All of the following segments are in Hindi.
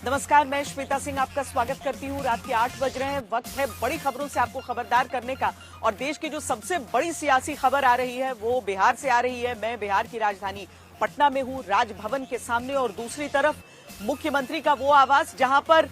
नमस्कार, मैं श्वेता सिंह आपका स्वागत करती हूँ। रात के 8 बज रहे हैं, वक्त है बड़ी खबरों से आपको खबरदार करने का। और देश की जो सबसे बड़ी सियासी खबर आ रही है वो बिहार से आ रही है। मैं बिहार की राजधानी पटना में हूँ, राजभवन के सामने, और दूसरी तरफ मुख्यमंत्री का वो आवास जहां पर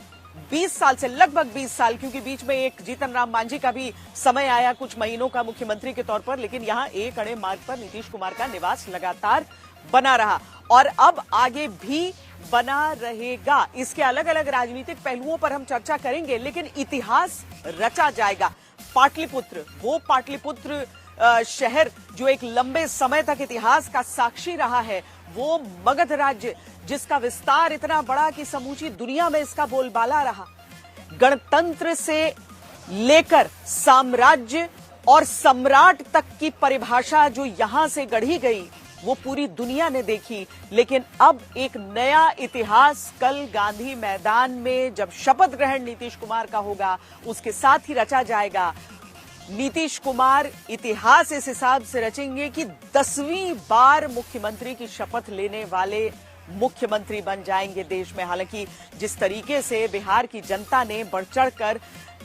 20 साल से, लगभग 20 साल, क्योंकि बीच में एक जीतन राम मांझी का भी समय आया कुछ महीनों का मुख्यमंत्री के तौर पर, लेकिन यहाँ एक अड़े मार्ग पर नीतीश कुमार का निवास लगातार बना रहा और अब आगे भी बना रहेगा। इसके अलग अलग राजनीतिक पहलुओं पर हम चर्चा करेंगे, लेकिन इतिहास रचा जाएगा। पाटलिपुत्र, वो पाटलिपुत्र शहर जो एक लंबे समय तक इतिहास का साक्षी रहा है, वो मगध राज्य जिसका विस्तार इतना बड़ा कि समूची दुनिया में इसका बोलबाला रहा, गणतंत्र से लेकर साम्राज्य और सम्राट तक की परिभाषा जो यहां से गढ़ी गई वो पूरी दुनिया ने देखी। लेकिन अब एक नया इतिहास कल गांधी मैदान में जब शपथ ग्रहण नीतीश कुमार का होगा उसके साथ ही रचा जाएगा। नीतीश कुमार इतिहास इस हिसाब से रचेंगे कि 10वीं बार मुख्यमंत्री की शपथ लेने वाले मुख्यमंत्री बन जाएंगे देश में। हालांकि जिस तरीके से बिहार की जनता ने बढ़ चढ़कर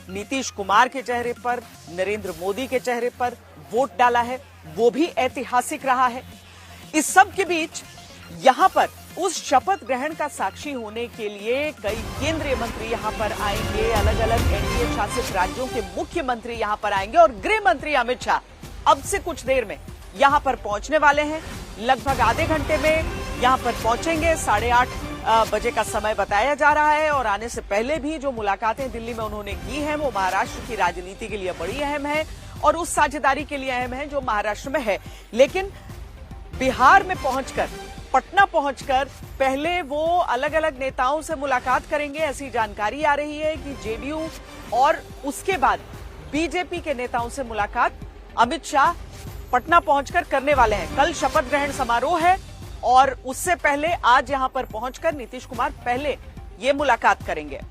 नीतीश कुमार के चेहरे पर, नरेंद्र मोदी के चेहरे पर वोट डाला है, वो भी ऐतिहासिक रहा है। इस सब के बीच यहां पर उस शपथ ग्रहण का साक्षी होने के लिए कई केंद्रीय मंत्री यहां पर आएंगे, अलग अलग एनडीए शासित राज्यों के मुख्यमंत्री यहां पर आएंगे और गृह मंत्री अमित शाह अब से कुछ देर में यहां पर पहुंचने वाले हैं। लगभग आधे घंटे में यहां पर पहुंचेंगे। 8:30 बजे का समय बताया जा रहा है और आने से पहले भी जो मुलाकातें दिल्ली में उन्होंने की हैं वो महाराष्ट्र की राजनीति के लिए बड़ी अहम है और उस साझेदारी के लिए अहम है जो महाराष्ट्र में है। लेकिन बिहार में पहुंचकर, पटना पहुंचकर पहले वो अलग अलग नेताओं से मुलाकात करेंगे। ऐसी जानकारी आ रही है कि जेडीयू और उसके बाद बीजेपी के नेताओं से मुलाकात अमित शाह पटना पहुंचकर करने वाले हैं। कल शपथ ग्रहण समारोह है और उससे पहले आज यहां पर पहुंचकर नीतीश कुमार पहले ये मुलाकात करेंगे।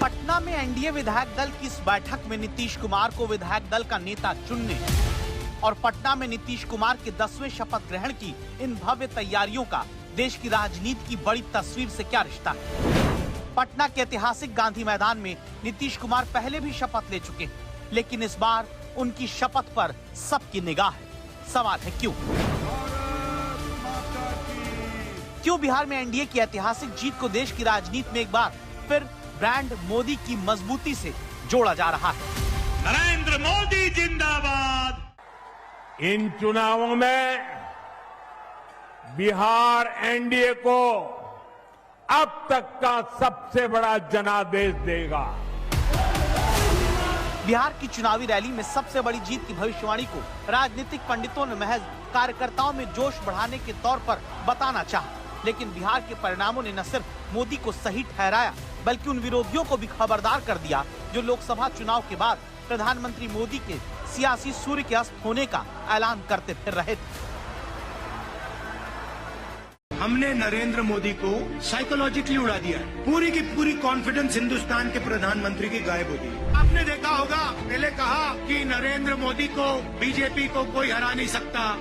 पटना में एनडीए विधायक दल की इस बैठक में नीतीश कुमार को विधायक दल का नेता चुनने और पटना में नीतीश कुमार के 10वें शपथ ग्रहण की इन भव्य तैयारियों का देश की राजनीति की बड़ी तस्वीर से क्या रिश्ता है। पटना के ऐतिहासिक गांधी मैदान में नीतीश कुमार पहले भी शपथ ले चुके हैं, लेकिन इस बार उनकी शपथ पर सबकी निगाह है। सवाल है क्यों बिहार में एनडीए की ऐतिहासिक जीत को देश की राजनीति में एक बार फिर ब्रांड मोदी की मजबूती से जोड़ा जा रहा है। नरेंद्र मोदी जिंदाबाद। इन चुनावों में बिहार एनडीए को अब तक का सबसे बड़ा जनादेश देगा। बिहार की चुनावी रैली में सबसे बड़ी जीत की भविष्यवाणी को राजनीतिक पंडितों ने महज कार्यकर्ताओं में जोश बढ़ाने के तौर पर बताना चाहा, लेकिन बिहार के परिणामों ने न सिर्फ मोदी को सही ठहराया बल्कि उन विरोधियों को भी खबरदार कर दिया जो लोकसभा चुनाव के बाद प्रधानमंत्री मोदी के सियासी सूर्य के अस्त होने का ऐलान करते फिर रहे थे। हमने नरेंद्र मोदी को साइकोलॉजिकली उड़ा दिया है। पूरी की पूरी कॉन्फिडेंस हिंदुस्तान के प्रधानमंत्री की गायब हो गई। आपने देखा होगा, पहले कहा कि नरेंद्र मोदी को, बीजेपी को कोई हरा नहीं सकता।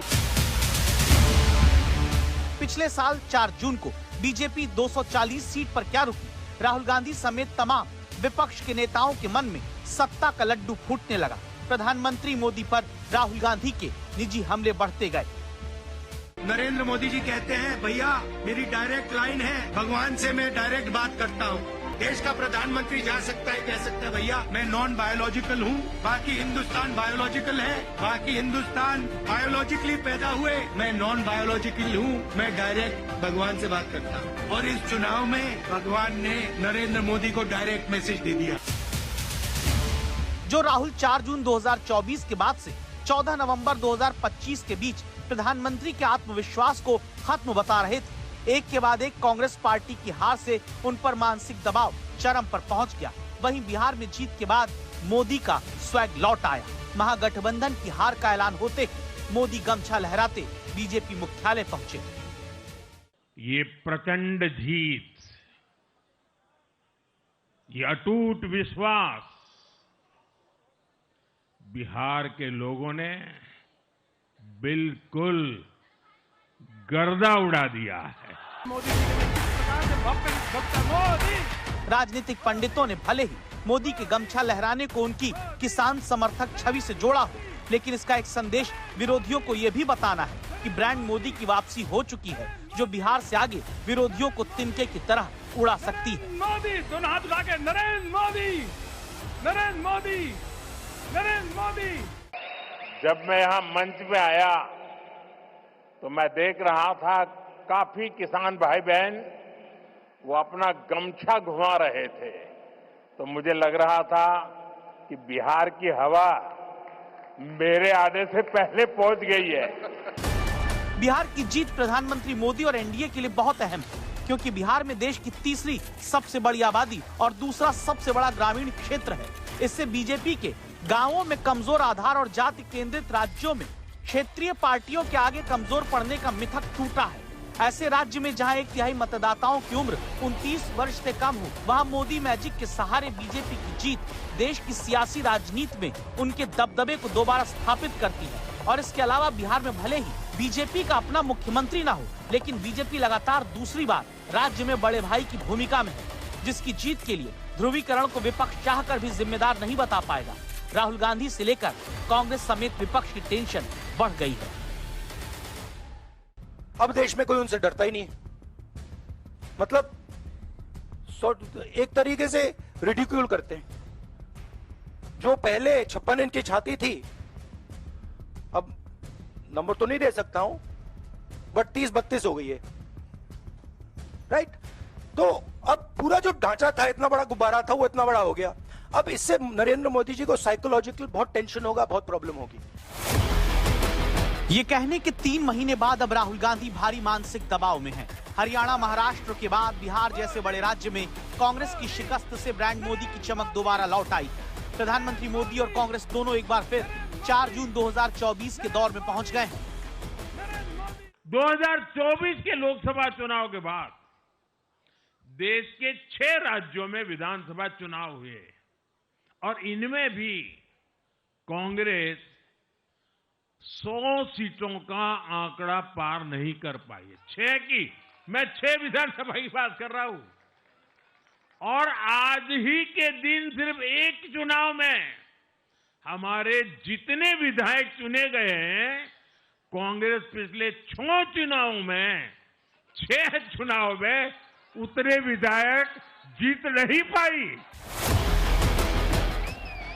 पिछले साल 4 जून को बीजेपी 240 सीट पर क्या रुकी, राहुल गांधी समेत तमाम विपक्ष के नेताओं के मन में सत्ता का लड्डू फूटने लगा। प्रधानमंत्री मोदी पर राहुल गांधी के निजी हमले बढ़ते गए। नरेंद्र मोदी जी कहते हैं, भैया मेरी डायरेक्ट लाइन है, भगवान से मैं डायरेक्ट बात करता हूँ। देश का प्रधानमंत्री जा सकता है, कह सकता है भैया मैं नॉन बायोलॉजिकल हूँ, बाकी हिंदुस्तान बायोलॉजिकल है, बाकी हिंदुस्तान बायोलॉजिकली पैदा हुए, मैं नॉन बायोलॉजिकल हूँ, मैं डायरेक्ट भगवान से बात करता हूँ। और इस चुनाव में भगवान ने नरेंद्र मोदी को डायरेक्ट मैसेज दे दिया। जो राहुल 4 जून 2024 के बाद से 14 नवंबर 2025 के बीच प्रधानमंत्री के आत्मविश्वास को खत्म बता रहे थे, एक के बाद एक कांग्रेस पार्टी की हार से उन पर मानसिक दबाव चरम पर पहुंच गया। वहीं बिहार में जीत के बाद मोदी का स्वैग लौट आया। महागठबंधन की हार का ऐलान होते ही मोदी गमछा लहराते बीजेपी मुख्यालय पहुंचे। ये प्रचंड जीत, ये अटूट विश्वास बिहार के लोगों ने बिल्कुल गर्दा उड़ा दिया है। राजनीतिक पंडितों ने भले ही मोदी के गमछा लहराने को उनकी किसान समर्थक छवि से जोड़ा हो, लेकिन इसका एक संदेश विरोधियों को ये भी बताना है कि ब्रांड मोदी की वापसी हो चुकी है, जो बिहार से आगे विरोधियों को तिनके की तरह उड़ा सकती है। मोदी दोनों हाथ उठा के नरेंद्र मोदी, नरेंद्र मोदी, नरेंद्र मोदी। जब मैं यहाँ मंच पे आया तो मैं देख रहा था काफी किसान भाई बहन वो अपना गमछा घुमा रहे थे, तो मुझे लग रहा था कि बिहार की हवा मेरे आने से पहले पहुंच गई है। बिहार की जीत प्रधानमंत्री मोदी और एनडीए के लिए बहुत अहम है, क्योंकि बिहार में देश की तीसरी सबसे बड़ी आबादी और दूसरा सबसे बड़ा ग्रामीण क्षेत्र है। इससे बीजेपी के गांवों में कमजोर आधार और जाति केंद्रित राज्यों में क्षेत्रीय पार्टियों के आगे कमजोर पड़ने का मिथक टूटा है। ऐसे राज्य में जहां 1/3 मतदाताओं की उम्र 29 वर्ष से कम हो, वहां मोदी मैजिक के सहारे बीजेपी की जीत देश की सियासी राजनीति में उनके दबदबे को दोबारा स्थापित करती है। और इसके अलावा बिहार में भले ही बीजेपी का अपना मुख्यमंत्री न हो, लेकिन बीजेपी लगातार दूसरी बार राज्य में बड़े भाई की भूमिका में है, जिसकी जीत के लिए ध्रुवीकरण को विपक्ष चाहकर भी जिम्मेदार नहीं बता पाएगा। राहुल गांधी से लेकर कांग्रेस समेत विपक्ष की टेंशन बढ़ गई है। अब देश में कोई उनसे डरता ही नहीं है। मतलब एक तरीके से रिडिक्यूल करते हैं। जो पहले 56 इंच की छाती थी, अब नंबर तो नहीं दे सकता हूं, बट 30-32 हो गई है, राइट। तो अब पूरा जो ढांचा था, इतना बड़ा गुब्बारा था, वो इतना बड़ा हो गया। अब इससे नरेंद्र मोदी जी को साइकोलॉजिकल बहुत टेंशन होगा, बहुत प्रॉब्लम होगी। ये कहने के 3 महीने बाद अब राहुल गांधी भारी मानसिक दबाव में हैं। हरियाणा, महाराष्ट्र के बाद बिहार जैसे बड़े राज्य में कांग्रेस की शिकस्त से ब्रांड मोदी की चमक दोबारा लौट आई। प्रधानमंत्री मोदी और कांग्रेस दोनों एक बार फिर 4 जून 2024 के दौर में पहुंच गए हैं। 2024 के लोकसभा चुनाव के बाद देश के 6 राज्यों में विधानसभा चुनाव हुए और इनमें भी कांग्रेस 100 सीटों का आंकड़ा पार नहीं कर पाई। 6 की, मैं 6 विधानसभा की बात कर रहा हूं। और आज ही के दिन सिर्फ एक चुनाव में हमारे जितने विधायक चुने गए हैं, कांग्रेस पिछले 6 चुनावों में 6 चुनाव में उतने विधायक जीत नहीं पाई।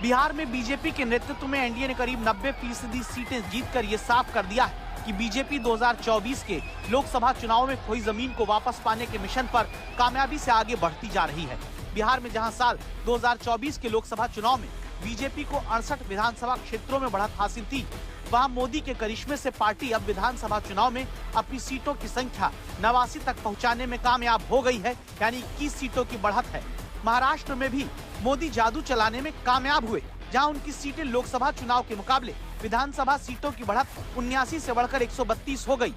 बिहार में बीजेपी के नेतृत्व में एनडीए ने करीब 90% सीटें जीतकर ये साफ कर दिया है कि बीजेपी 2024 के लोकसभा चुनाव में खोई जमीन को वापस पाने के मिशन पर कामयाबी से आगे बढ़ती जा रही है। बिहार में जहां साल 2024 के लोकसभा चुनाव में बीजेपी को 68 विधानसभा क्षेत्रों में बढ़त हासिल थी, वहां मोदी के करिश्मे से पार्टी अब विधानसभा चुनाव में अपनी सीटों की संख्या 89 तक पहुँचाने में कामयाब हो गई है, यानी 21 सीटों की बढ़त है। महाराष्ट्र में भी मोदी जादू चलाने में कामयाब हुए, जहां उनकी सीटें लोकसभा चुनाव के मुकाबले विधानसभा सीटों की बढ़त 79 से बढ़कर 132 हो गई।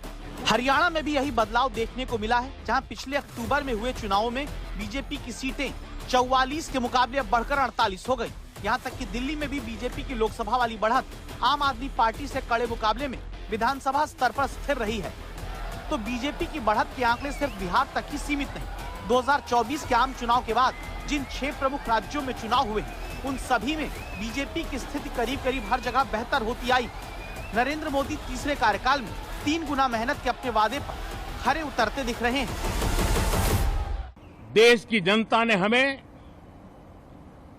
हरियाणा में भी यही बदलाव देखने को मिला है, जहां पिछले अक्टूबर में हुए चुनावों में बीजेपी की सीटें 44 के मुकाबले अब बढ़कर 48 हो गई। यहां तक कि दिल्ली में भी बीजेपी की लोकसभा वाली बढ़त आम आदमी पार्टी से कड़े मुकाबले में विधानसभा स्तर पर स्थिर रही है। तो बीजेपी की बढ़त के आंकड़े सिर्फ बिहार तक ही सीमित नहीं। 2024 के आम चुनाव के बाद जिन 6 प्रमुख राज्यों में चुनाव हुए हैं, उन सभी में बीजेपी की स्थिति करीब करीब हर जगह बेहतर होती आई। नरेंद्र मोदी तीसरे कार्यकाल में 3 गुना मेहनत के अपने वादे पर खरे उतरते दिख रहे हैं। देश की जनता ने हमें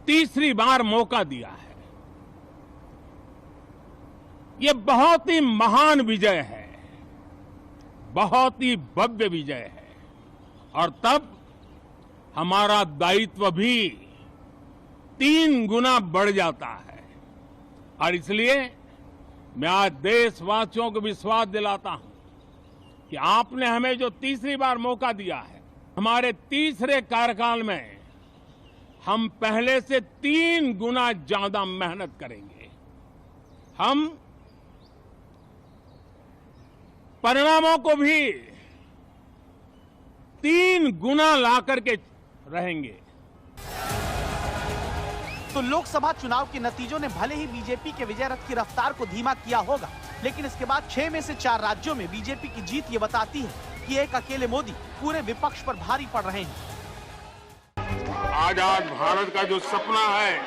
तीसरी बार मौका दिया है। ये बहुत ही महान विजय है, बहुत ही भव्य विजय है, और तब हमारा दायित्व भी 3 गुना बढ़ जाता है। और इसलिए मैं आज देशवासियों को विश्वास दिलाता हूं कि आपने हमें जो तीसरी बार मौका दिया है, हमारे तीसरे कार्यकाल में हम पहले से 3 गुना ज्यादा मेहनत करेंगे। हम परिणामों को भी 3 गुना ला करके रहेंगे। तो लोकसभा चुनाव के नतीजों ने भले ही बीजेपी के विजय रथ की रफ्तार को धीमा किया होगा, लेकिन इसके बाद 6 में से 4 राज्यों में बीजेपी की जीत ये बताती है कि एक अकेले मोदी पूरे विपक्ष पर भारी पड़ रहे हैं। आजाद भारत का जो सपना है,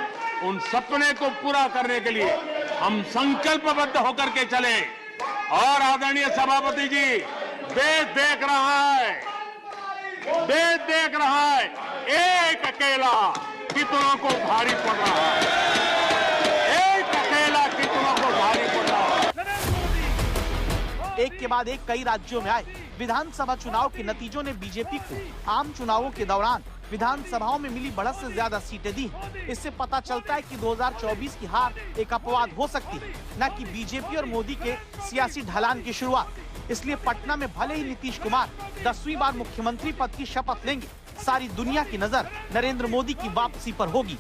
उन सपने को पूरा करने के लिए हम संकल्पबद्ध होकर के चले। और आदरणीय सभापति जी, देश देख रहा है, देश देख रहा है, एक अकेला कितनों को भारी पड़ रहा है, एक अकेला कितनों को भारी पड़ रहा है। एक के बाद एक कई राज्यों में आए विधानसभा चुनाव के नतीजों ने बीजेपी को आम चुनावों के दौरान विधानसभाओं में मिली बढ़त से ज्यादा सीटें दी। इससे पता चलता है कि 2024 की हार एक अपवाद हो सकती है, न कि बीजेपी और मोदी के सियासी ढलान की शुरुआत। इसलिए पटना में भले ही नीतीश कुमार 10वीं बार मुख्यमंत्री पद की शपथ लेंगे, सारी दुनिया की नजर नरेंद्र मोदी की वापसी पर होगी।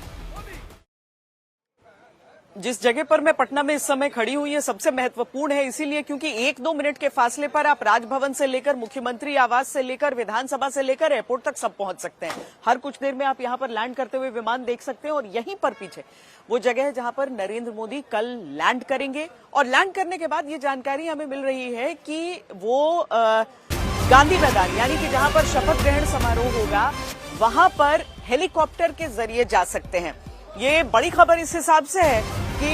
जिस जगह पर मैं पटना में इस समय खड़ी हुई है सबसे महत्वपूर्ण है, इसीलिए क्योंकि 1-2 मिनट के फासले पर आप राजभवन से लेकर मुख्यमंत्री आवास से लेकर विधानसभा से लेकर एयरपोर्ट तक सब पहुंच सकते हैं। हर कुछ देर में आप यहां पर लैंड करते हुए विमान देख सकते हैं और यहीं पर पीछे वो जगह है जहां पर नरेंद्र मोदी कल लैंड करेंगे। और लैंड करने के बाद ये जानकारी हमें मिल रही है कि वो गांधी मैदान यानी कि जहां पर शपथ ग्रहण समारोह होगा वहां पर हेलीकॉप्टर के जरिए जा सकते हैं। ये बड़ी खबर इस हिसाब से है कि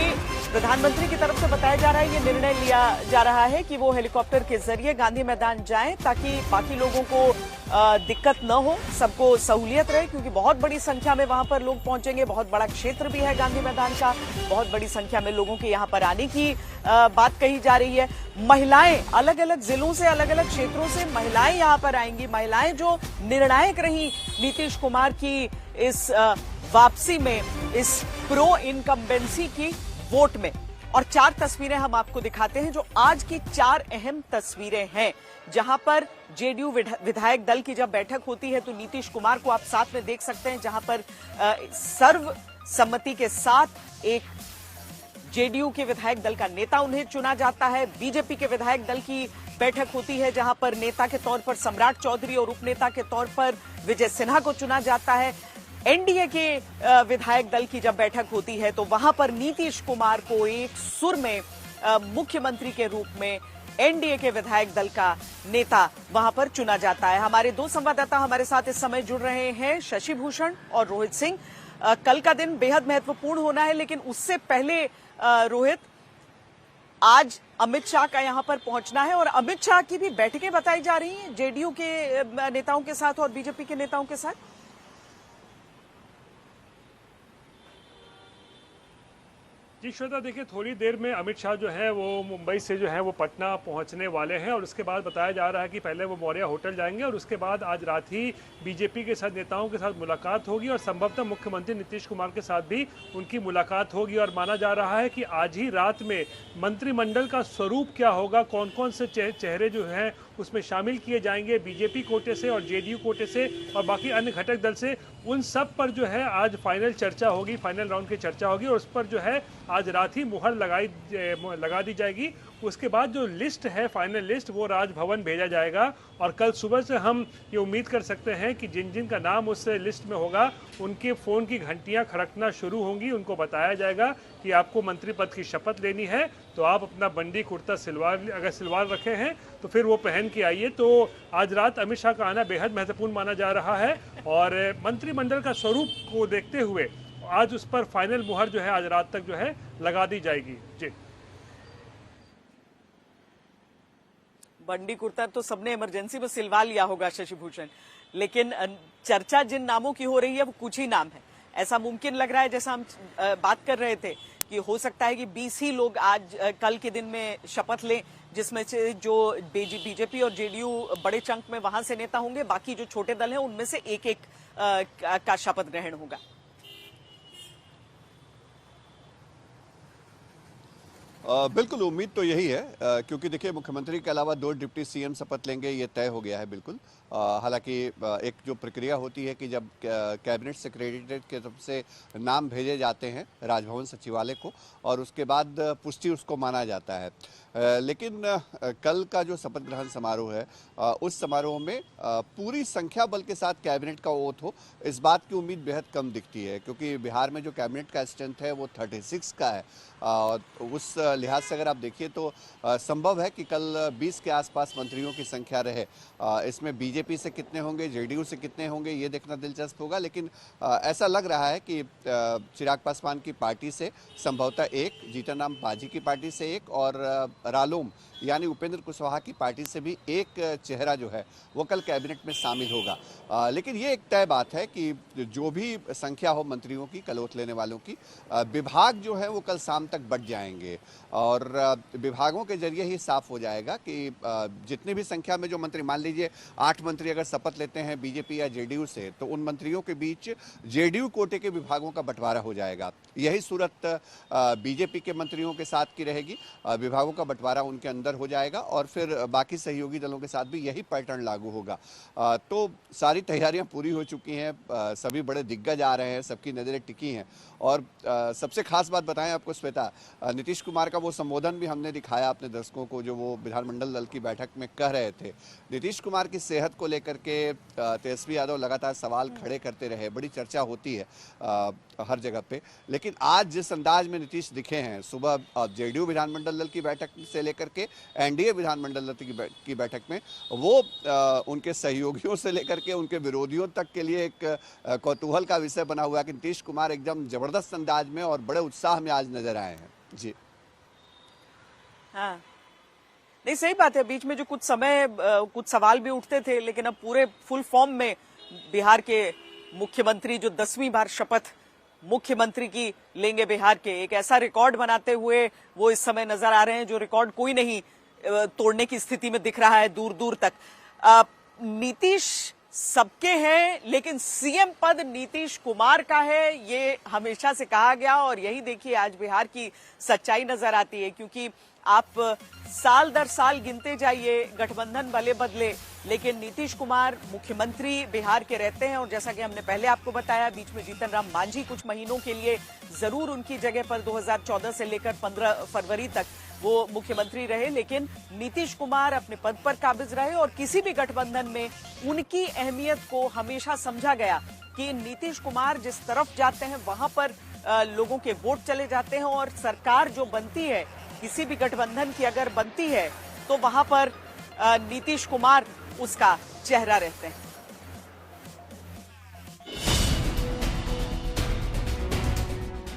प्रधानमंत्री की तरफ से बताया जा रहा है, ये निर्णय लिया जा रहा है कि वो हेलीकॉप्टर के जरिए गांधी मैदान जाएं ताकि बाकी लोगों को दिक्कत न हो, सबको सहूलियत रहे, क्योंकि बहुत बड़ी संख्या में वहां पर लोग पहुंचेंगे। बहुत बड़ा क्षेत्र भी है गांधी मैदान का, बहुत बड़ी संख्या में लोगों के यहां पर आने की बात कही जा रही है। महिलाएं अलग अलग जिलों से, अलग अलग क्षेत्रों से महिलाएं यहां पर आएंगी। महिलाएं जो निर्णायक रही नीतीश कुमार की इस वापसी में, इस प्रो इनकम्बेंसी की वोट में। और 4 तस्वीरें हम आपको दिखाते हैं जो आज की 4 अहम तस्वीरें हैं, जहां पर जेडीयू विधायक दल की जब बैठक होती है तो नीतीश कुमार को आप साथ में देख सकते हैं, जहां पर सर्वसम्मति के साथ एक जेडीयू के विधायक दल का नेता उन्हें चुना जाता है। बीजेपी के विधायक दल की बैठक होती है जहां पर नेता के तौर पर सम्राट चौधरी और उपनेता के तौर पर विजय सिन्हा को चुना जाता है। एनडीए के विधायक दल की जब बैठक होती है तो वहां पर नीतीश कुमार को एक सुर में मुख्यमंत्री के रूप में एनडीए के विधायक दल का नेता वहां पर चुना जाता है। हमारे 2 संवाददाता हमारे साथ इस समय जुड़ रहे हैं, शशि भूषण और रोहित सिंह। कल का दिन बेहद महत्वपूर्ण होना है, लेकिन उससे पहले रोहित, आज अमित शाह का यहां पर पहुंचना है और अमित शाह की भी बैठकें बताई जा रही हैं जेडीयू के नेताओं के साथ और बीजेपी के नेताओं के साथ। जी श्वेता, देखिए थोड़ी देर में अमित शाह जो है वो मुंबई से जो है वो पटना पहुंचने वाले हैं और उसके बाद बताया जा रहा है कि पहले वो मौर्या होटल जाएंगे और उसके बाद आज रात ही बीजेपी के साथ नेताओं के साथ मुलाकात होगी और संभवतः मुख्यमंत्री नीतीश कुमार के साथ भी उनकी मुलाकात होगी। और माना जा रहा है कि आज ही रात में मंत्रिमंडल का स्वरूप क्या होगा, कौन कौन से चेहरे जो हैं उसमें शामिल किए जाएंगे बीजेपी कोटे से और जेडीयू कोटे से और बाकी अन्य घटक दल से, उन सब पर जो है आज फाइनल चर्चा होगी, फाइनल राउंड की चर्चा होगी और उस पर जो है आज रात ही मुहर लगा दी जाएगी। उसके बाद जो लिस्ट है, फाइनल लिस्ट, वो राजभवन भेजा जाएगा और कल सुबह से हम ये उम्मीद कर सकते हैं कि जिन जिन का नाम उस लिस्ट में होगा उनके फ़ोन की घंटियां खड़कना शुरू होंगी। उनको बताया जाएगा कि आपको मंत्री पद की शपथ लेनी है तो आप अपना बंडी कुर्ता सिलवार, अगर सिलवार रखे हैं तो फिर वो पहन के आइए। तो आज रात अमित शाह का आना बेहद महत्वपूर्ण माना जा रहा है और मंत्रिमंडल का स्वरूप को देखते हुए आज उस पर फाइनल मुहर जो है आज रात तक जो है लगा दी जाएगी। जी, बंडी कुर्ता तो सबने इमरजेंसी में सिलवा लिया होगा शशि भूषण, लेकिन चर्चा जिन नामों की हो रही है वो कुछ ही नाम है। ऐसा मुमकिन लग रहा है, जैसा हम बात कर रहे थे, कि हो सकता है कि 20 ही लोग आज कल के दिन में शपथ लें, जिसमें से जो बीजेपी और जेडीयू बड़े चंक में वहां से नेता होंगे, बाकी जो छोटे दल हैं उनमें से एक एक का शपथ ग्रहण होगा। बिल्कुल उम्मीद तो यही है, क्योंकि देखिए मुख्यमंत्री के अलावा 2 डिप्टी सीएम शपथ लेंगे, ये तय हो गया है बिल्कुल। हालांकि एक जो प्रक्रिया होती है कि जब कैबिनेट सेक्रेटरीट की तरफ से नाम भेजे जाते हैं राजभवन सचिवालय को और उसके बाद पुष्टि उसको माना जाता है, लेकिन कल का जो शपथ ग्रहण समारोह है उस समारोह में पूरी संख्या बल के साथ कैबिनेट का ओथ हो, इस बात की उम्मीद बेहद कम दिखती है, क्योंकि बिहार में जो कैबिनेट का स्ट्रेंथ है वो 36 का है। उस लिहाज से अगर आप देखिए तो संभव है कि कल 20 के आसपास मंत्रियों की संख्या रहे। इसमें बीजेपी से कितने होंगे, जेडीयू से कितने होंगे, ये देखना दिलचस्प होगा, लेकिन ऐसा लग रहा है कि चिराग पासवान की पार्टी से संभवतः 1, जीतन राम मांझी की पार्टी से 1 और रालोम यानी उपेंद्र कुशवाहा की पार्टी से भी 1 चेहरा जो है वो कल कैबिनेट में शामिल होगा। लेकिन ये एक तय बात है कि जो भी संख्या हो मंत्रियों की, कल ओथ लेने वालों की, विभाग जो है वो कल शाम तक बढ़ जाएंगे और विभागों के जरिए ही साफ हो जाएगा कि जितनी भी संख्या में जो मंत्री, मान लीजिए 8 मंत्री अगर शपथ लेते हैं बीजेपी या जेडीयू से, तो उन मंत्रियों के बीच जेडीयू कोटे के विभागों का बंटवारा हो जाएगा। यही सूरत बीजेपी के मंत्रियों के साथ की रहेगी, विभागों का बंटवारा उनके अंदर हो जाएगा और फिर बाकी सहयोगी दलों के साथ भी यही पैटर्न लागू होगा। तो सारी तैयारियां पूरी हो चुकी हैं, सभी बड़े दिग्गज आ रहे हैं, सबकी नज़रें टिकी हैं और सबसे खास बात बताएं आपको श्वेता, नीतीश कुमार का वो संबोधन भी हमने दिखाया अपने दर्शकों को जो वो विधानमंडल दल की बैठक में कह रहे थे। नीतीश कुमार की सेहत को लेकर के तेजस्वी यादव लगातार सवाल खड़े करते रहे, बड़ी चर्चा होती है हर जगह पे, लेकिन आज जिस अंदाज में नीतीश दिखे हैं, सुबह जेडीयू विधानमंडल दल की बैठक से लेकर के एनडीए विधानमंडल दल की बैठक में, वो उनके सहयोगियों से लेकर के उनके विरोधियों तक के लिए एक कौतूहल का विषय बना हुआ है कि नीतीश कुमार एकदम जबरदस्त अंदाज में और बड़े उत्साह में आज नजर आए हैं। जी हाँ, नहीं सही बात है, बीच में जो कुछ समय कुछ सवाल भी उठते थे, लेकिन अब पूरे फुल फॉर्म में बिहार के मुख्यमंत्री जो 10वीं बार शपथ मुख्यमंत्री की लेंगे बिहार के, एक ऐसा रिकॉर्ड बनाते हुए वो इस समय नजर आ रहे हैं जो रिकॉर्ड कोई नहीं तोड़ने की स्थिति में दिख रहा है दूर दूर तक। नीतीश सबके हैं, लेकिन सीएम पद नीतीश कुमार का है, ये हमेशा से कहा गया और यही देखिए आज बिहार की सच्चाई नजर आती है, क्योंकि आप साल दर साल गिनते जाइए, गठबंधन भले बदले, लेकिन नीतीश कुमार मुख्यमंत्री बिहार के रहते हैं और जैसा कि हमने पहले आपको बताया, बीच में जीतन राम मांझी कुछ महीनों के लिए जरूर उनकी जगह पर 2014 से लेकर 15 फरवरी तक वो मुख्यमंत्री रहे, लेकिन नीतीश कुमार अपने पद पर काबिज रहे और किसी भी गठबंधन में उनकी अहमियत को हमेशा समझा गया कि नीतीश कुमार जिस तरफ जाते हैं वहां पर लोगों के वोट चले जाते हैं और सरकार जो बनती है, किसी भी गठबंधन की अगर बनती है तो वहां पर नीतीश कुमार उसका चेहरा रहते हैं।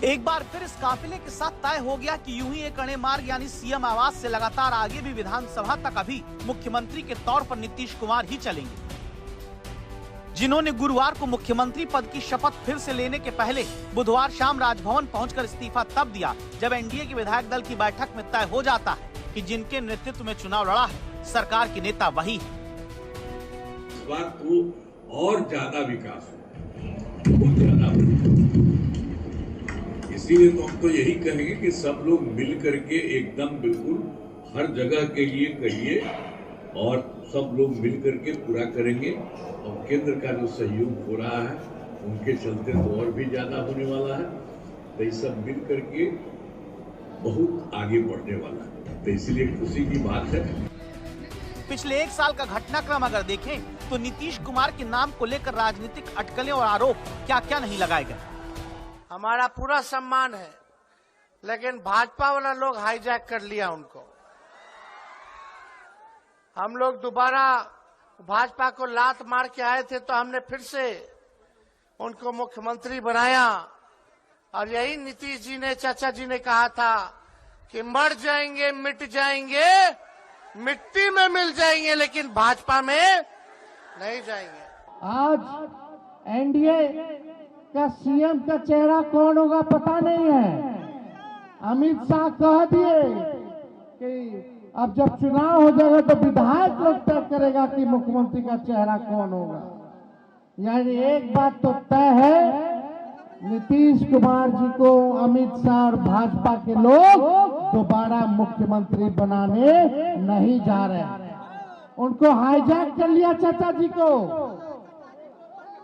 एक बार फिर इस काफिले के साथ तय हो गया कि यूं ही एक अणे मार्ग यानी सीएम आवास से लगातार आगे भी विधानसभा तक अभी मुख्यमंत्री के तौर पर नीतीश कुमार ही चलेंगे, जिन्होंने गुरुवार को मुख्यमंत्री पद की शपथ फिर से लेने के पहले बुधवार शाम राजभवन पहुंचकर इस्तीफा तब दिया जब एनडीए के विधायक दल की बैठक में तय हो जाता है कि जिनके नेतृत्व में चुनाव लड़ा है सरकार के नेता वही है। इस बार तो और ज्यादा विकास हो, बहुत ज्यादा, इसीलिए तो हम तो यही कहेंगे कि सब लोग मिल करके एकदम बिल्कुल हर जगह के लिए कहिए और सब लोग मिल करके पूरा करेंगे और केंद्र का जो सहयोग हो रहा है उनके चलते तो और भी ज्यादा होने वाला है, तो ये सब मिल करके बहुत आगे बढ़ने वाला है, तो इसलिए खुशी की बात है। पिछले 1 साल का घटनाक्रम अगर देखें तो नीतीश कुमार के नाम को लेकर राजनीतिक अटकलें और आरोप क्या क्या नहीं लगाए गए। हमारा पूरा सम्मान है, लेकिन भाजपा वाला लोग हाईजैक कर लिया उनको। हम लोग दोबारा भाजपा को लात मार के आए थे तो हमने फिर से उनको मुख्यमंत्री बनाया और यही नीतीश जी ने, चाचा जी ने कहा था कि मर जाएंगे, मिट जाएंगे, मिट्टी में मिल जाएंगे, लेकिन भाजपा में नहीं जाएंगे। आज एनडीए का सीएम का चेहरा कौन होगा पता नहीं है। अमित शाह कह दिए कि अब जब चुनाव हो जाएगा तो विधायक लोग तय करेगा कि मुख्यमंत्री का चेहरा कौन होगा। यानी एक बात तो तय है नीतीश कुमार जी को अमित शाह और भाजपा के लोग दोबारा मुख्यमंत्री बनाने नहीं जा रहे हैं। उनको हाईजैक कर लिया चाचा जी को।